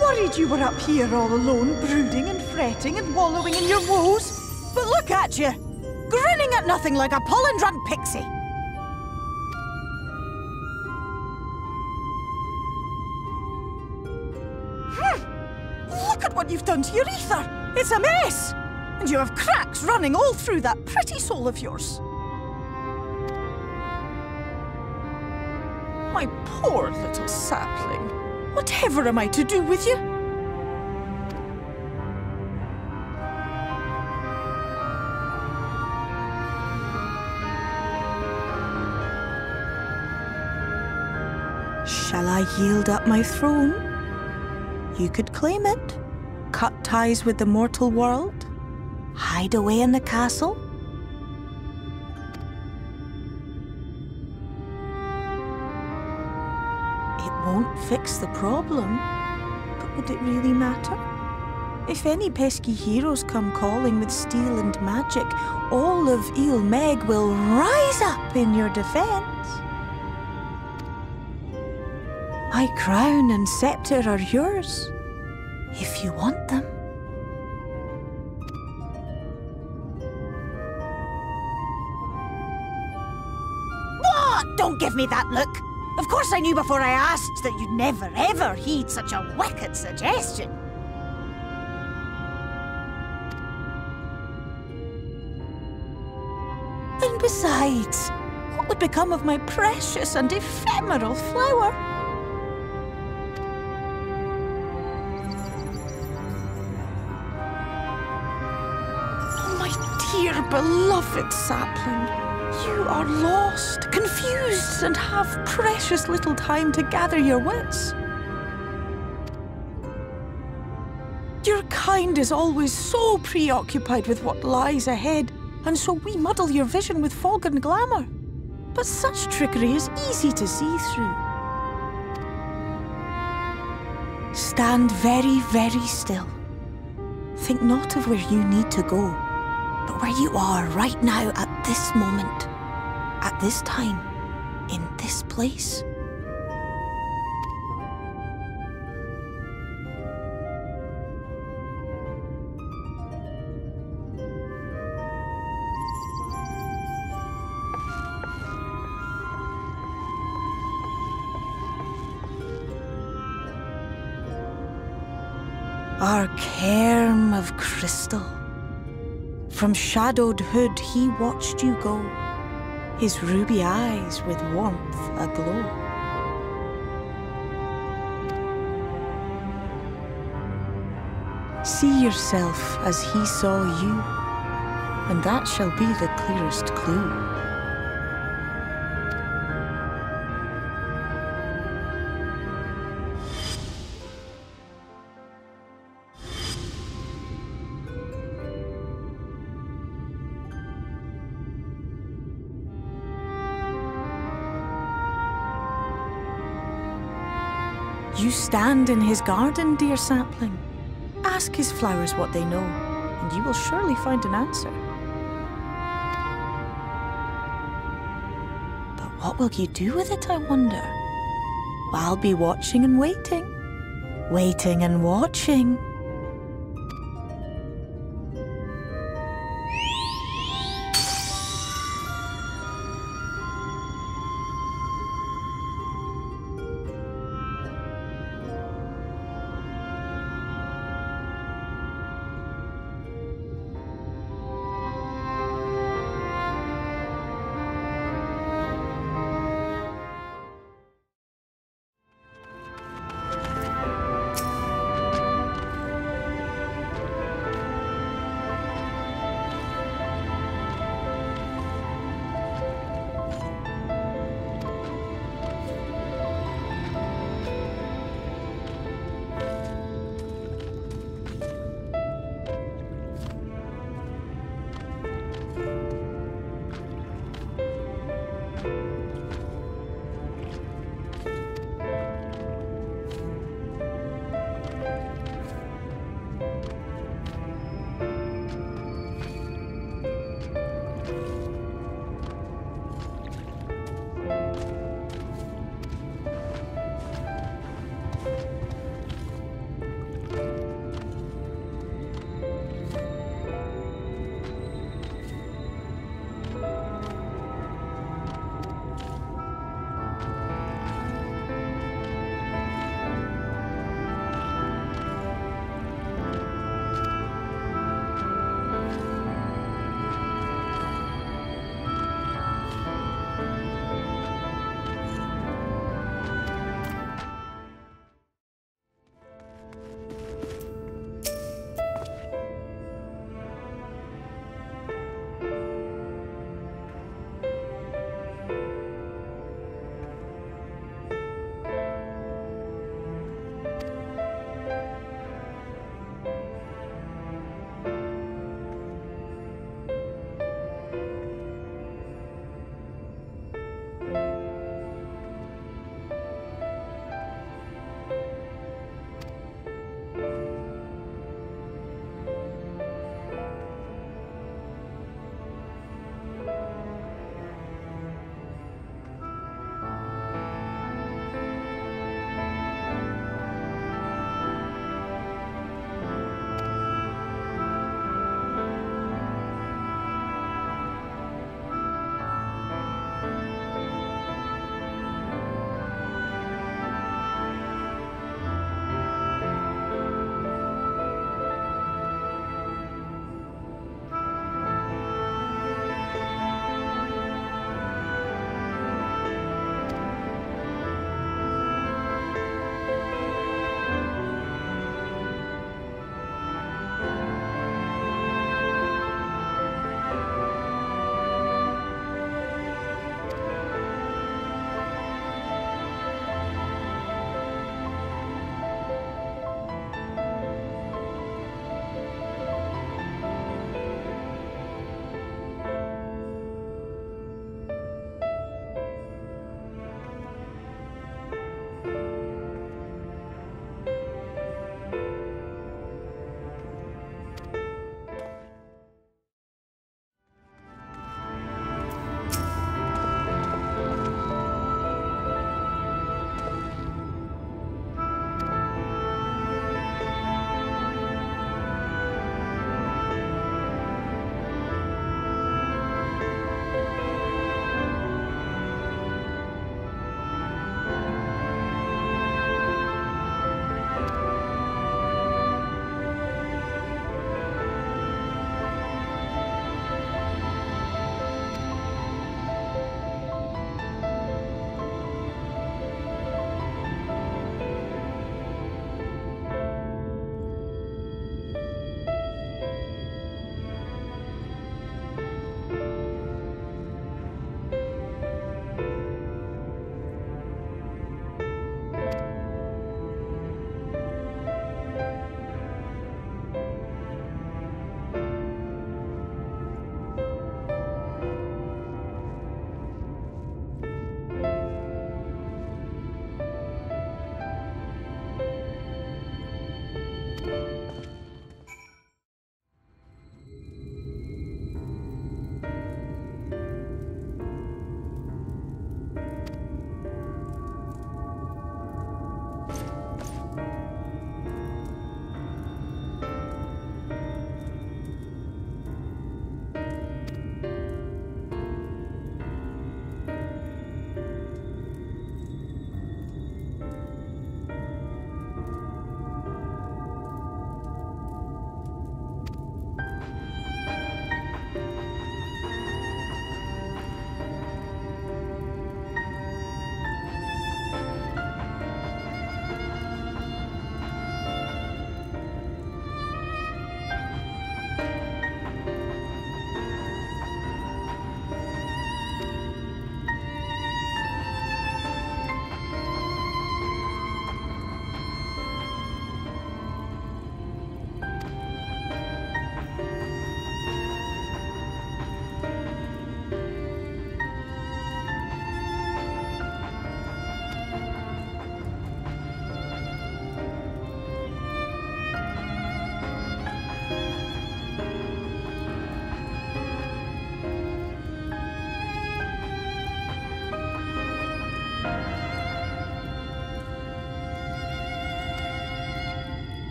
Worried you were up here all alone, brooding and fretting and wallowing in your woes. But look at you, grinning at nothing like a pollen-drunk pixie. Look at what you've done to your ether. It's a mess. And you have cracks running all through that pretty soul of yours. My poor little sapling. Whatever am I to do with you? Shall I yield up my throne? You could claim it, cut ties with the mortal world, hide away in the castle. It won't fix the problem, but would it really matter? If any pesky heroes come calling with steel and magic, all of Eel Meg will rise up in your defense. My crown and scepter are yours, if you want them. What? Don't give me that look. Of course I knew before I asked that you'd never ever heed such a wicked suggestion. And besides, what would become of my precious and ephemeral flower? Dear beloved sapling, you are lost, confused, and have precious little time to gather your wits. Your kind is always so preoccupied with what lies ahead, and so we muddle your vision with fog and glamour. But such trickery is easy to see through. Stand very, very still. Think not of where you need to go, but where you are right now at this moment, at this time, in this place. Our cairn of crystal. From shadowed hood he watched you go, his ruby eyes with warmth aglow. See yourself as he saw you, and that shall be the clearest clue. You stand in his garden, dear sapling. Ask his flowers what they know, and you will surely find an answer. But what will you do with it, I wonder? I'll be watching and waiting, waiting and watching.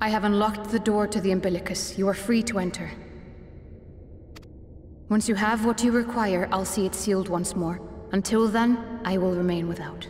I have unlocked the door to the umbilicus. You are free to enter. Once you have what you require, I'll see it sealed once more. Until then, I will remain without.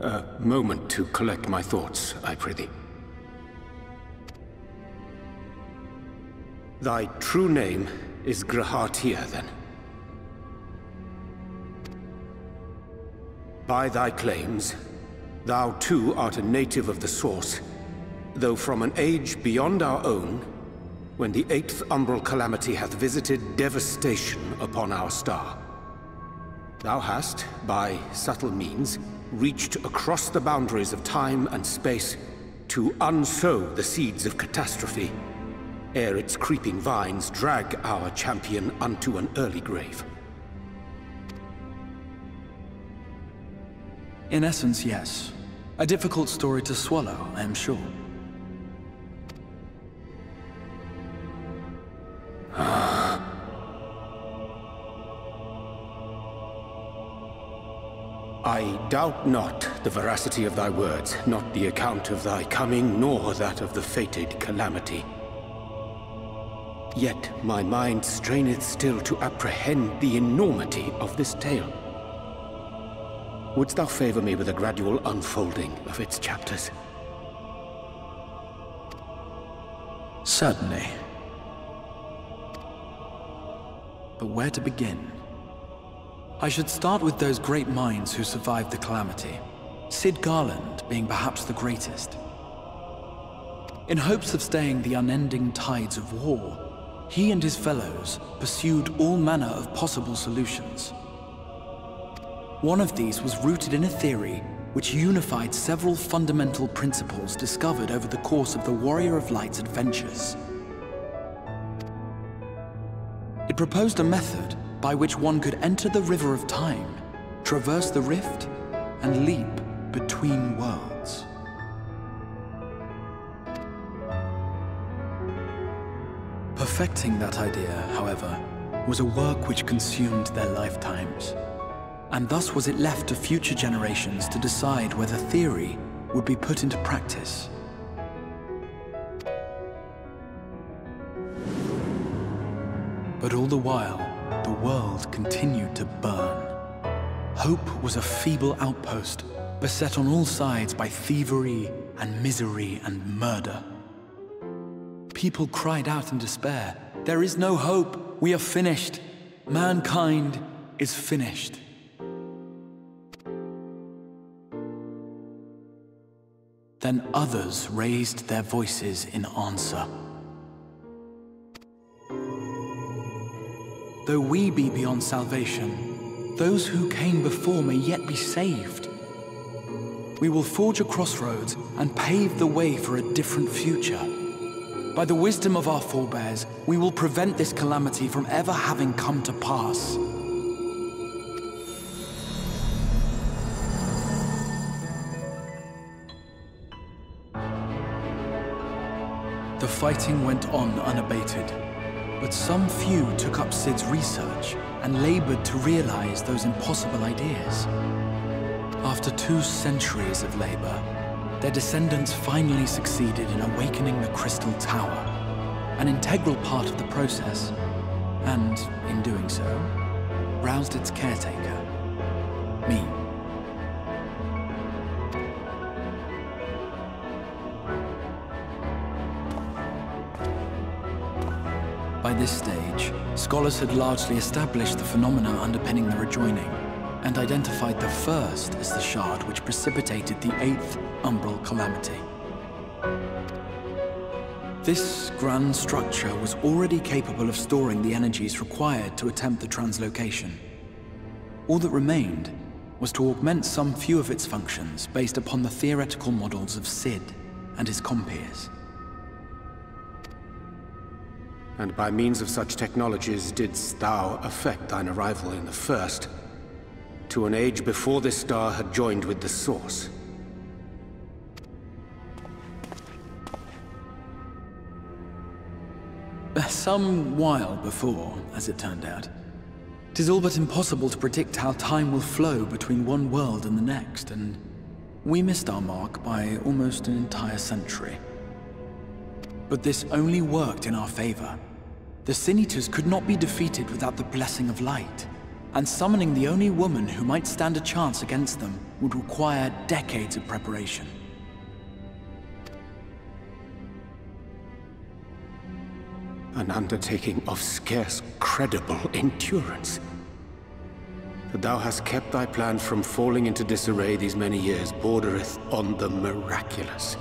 A moment to collect my thoughts, I prithee. Thy true name is G'rahartia, then? By thy claims, thou too art a native of the Source, though from an age beyond our own, when the 8th umbral calamity hath visited devastation upon our star. Thou hast, by subtle means, reached across the boundaries of time and space to unsow the seeds of catastrophe, ere its creeping vines drag our champion unto an early grave. In essence, yes. A difficult story to swallow, I am sure. I doubt not the veracity of thy words, not the account of thy coming, nor that of the fated calamity. Yet my mind straineth still to apprehend the enormity of this tale. Wouldst thou favor me with a gradual unfolding of its chapters? Certainly. But where to begin? I should start with those great minds who survived the calamity, Cid Garland being perhaps the greatest. In hopes of staying the unending tides of war, he and his fellows pursued all manner of possible solutions. One of these was rooted in a theory which unified several fundamental principles discovered over the course of the Warrior of Light's adventures. It proposed a method by which one could enter the River of Time, traverse the rift, and leap between worlds. Perfecting that idea, however, was a work which consumed their lifetimes, and thus was it left to future generations to decide whether theory would be put into practice. But all the while, the world continued to burn. Hope was a feeble outpost, beset on all sides by thievery and misery and murder. People cried out in despair, "There is no hope, we are finished. Mankind is finished." Then others raised their voices in answer. Though we be beyond salvation, those who came before may yet be saved. We will forge a crossroads and pave the way for a different future. By the wisdom of our forebears, we will prevent this calamity from ever having come to pass. The fighting went on unabated, but some few took up Cid's research and labored to realize those impossible ideas. After 2 centuries of labor, their descendants finally succeeded in awakening the Crystal Tower, an integral part of the process, and, in doing so, roused its caretaker, me. By this stage, scholars had largely established the phenomena underpinning the rejoining, and identified the first as the shard which precipitated the 8th Umbral Calamity. This grand structure was already capable of storing the energies required to attempt the translocation. All that remained was to augment some few of its functions based upon the theoretical models of Cid and his compeers. And by means of such technologies didst thou effect thine arrival in the First, to an age before this star had joined with the Source. Some while before, as it turned out. 'Tis all but impossible to predict how time will flow between one world and the next, and we missed our mark by almost an entire century. But this only worked in our favor. The Sin Eaters could not be defeated without the blessing of light, and summoning the only woman who might stand a chance against them would require decades of preparation. An undertaking of scarce credible endurance. That thou hast kept thy plan from falling into disarray these many years bordereth on the miraculous.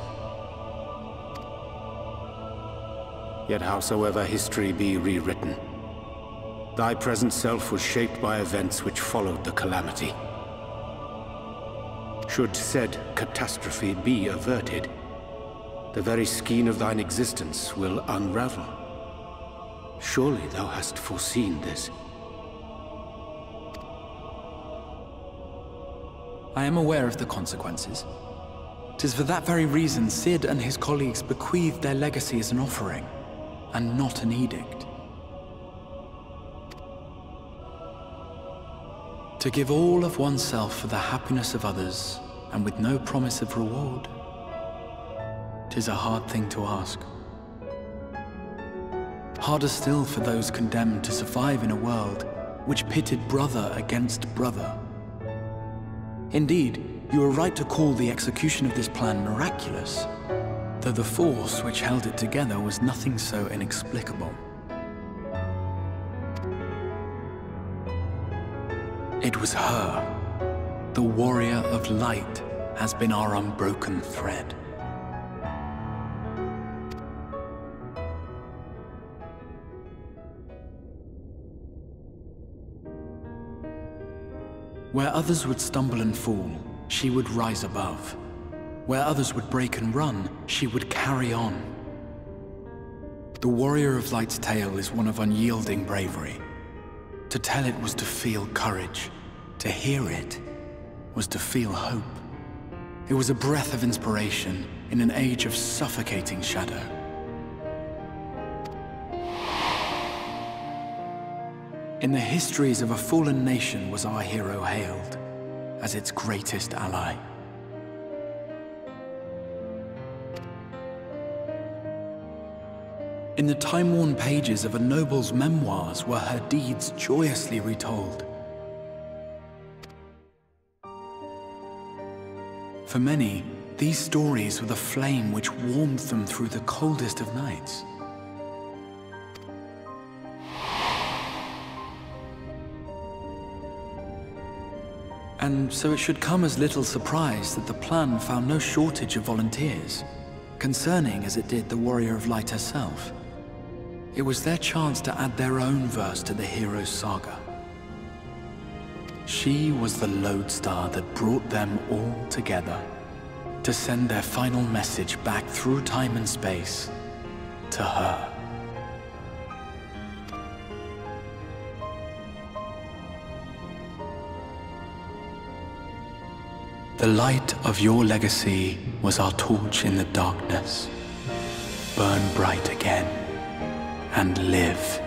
Yet howsoever history be rewritten, thy present self was shaped by events which followed the calamity. Should said catastrophe be averted, the very skein of thine existence will unravel. Surely thou hast foreseen this. I am aware of the consequences. 'Tis for that very reason Cid and his colleagues bequeathed their legacy as an offering, and not an edict. To give all of oneself for the happiness of others, and with no promise of reward, 'tis a hard thing to ask. Harder still for those condemned to survive in a world which pitted brother against brother. Indeed, you are right to call the execution of this plan miraculous, though the force which held it together was nothing so inexplicable. It was her. The Warrior of Light has been our unbroken thread. Where others would stumble and fall, she would rise above. Where others would break and run, she would carry on. The Warrior of Light's tale is one of unyielding bravery. To tell it was to feel courage. To hear it was to feel hope. It was a breath of inspiration in an age of suffocating shadow. In the histories of a fallen nation was our hero hailed as its greatest ally. In the time-worn pages of a noble's memoirs were her deeds joyously retold. For many, these stories were the flame which warmed them through the coldest of nights. And so it should come as little surprise that the plan found no shortage of volunteers, concerning as it did the Warrior of Light herself. It was their chance to add their own verse to the hero's saga. She was the lodestar that brought them all together, to send their final message back through time and space to her. The light of your legacy was our torch in the darkness. Burn bright again and live.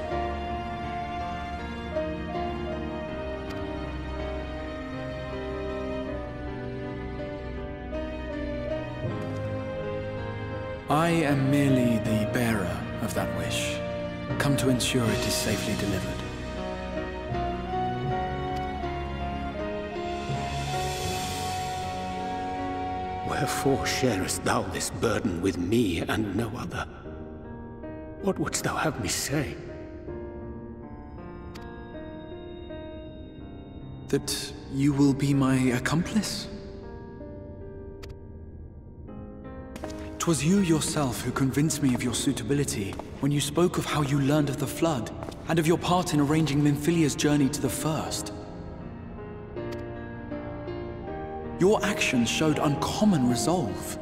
I am merely the bearer of that wish, come to ensure it is safely delivered. Wherefore sharest thou this burden with me and no other? What wouldst thou have me say? That you will be my accomplice? 'Twas you yourself who convinced me of your suitability when you spoke of how you learned of the Flood, and of your part in arranging Minfilia's journey to the First. Your actions showed uncommon resolve.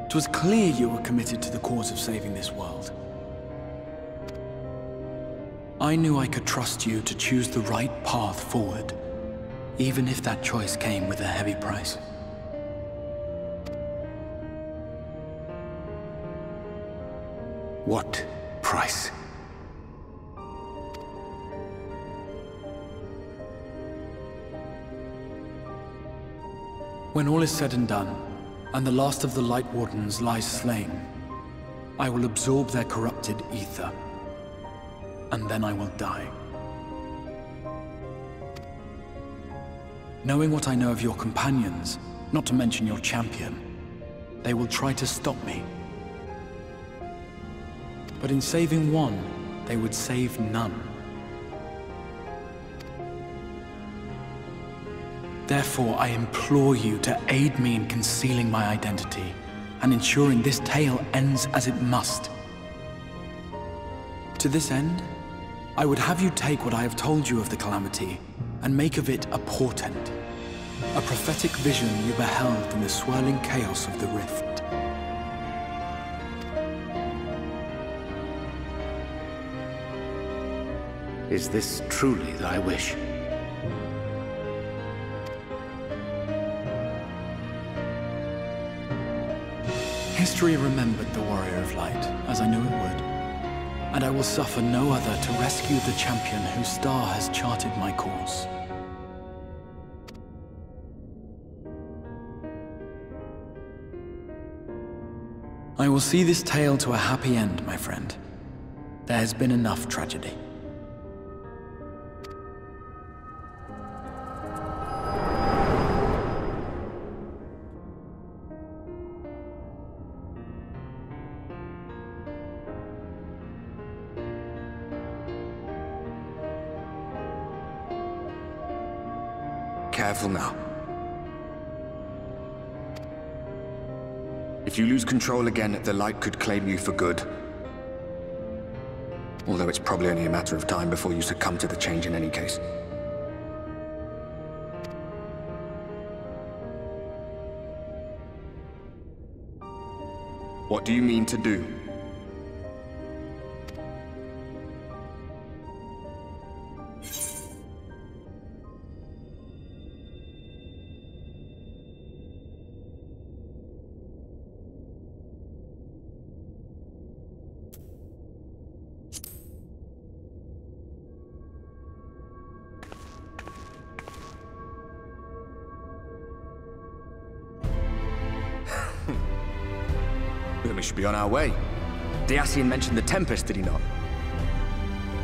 'Twas clear you were committed to the cause of saving this world. I knew I could trust you to choose the right path forward, even if that choice came with a heavy price. What price? When all is said and done, and the last of the Light Wardens lies slain, I will absorb their corrupted ether, and then I will die. Knowing what I know of your companions, not to mention your champion, they will try to stop me. But in saving one, they would save none. Therefore, I implore you to aid me in concealing my identity, and ensuring this tale ends as it must. To this end, I would have you take what I have told you of the Calamity, and make of it a portent. A prophetic vision you beheld in the swirling chaos of the Rift. Is this truly thy wish? History remembered the Warrior of Light, as I knew it would. And I will suffer no other to rescue the champion whose star has charted my course. I will see this tale to a happy end, my friend. There has been enough tragedy. Careful now. If you lose control again, the Light could claim you for good. Although it's probably only a matter of time before you succumb to the change in any case. What do you mean to do? We should be on our way. Dacian mentioned the Tempest, did he not?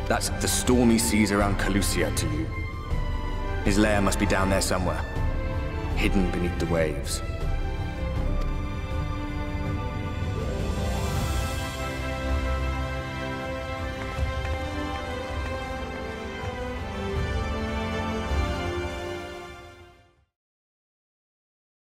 That's the stormy seas around Calusia to you. His lair must be down there somewhere, hidden beneath the waves.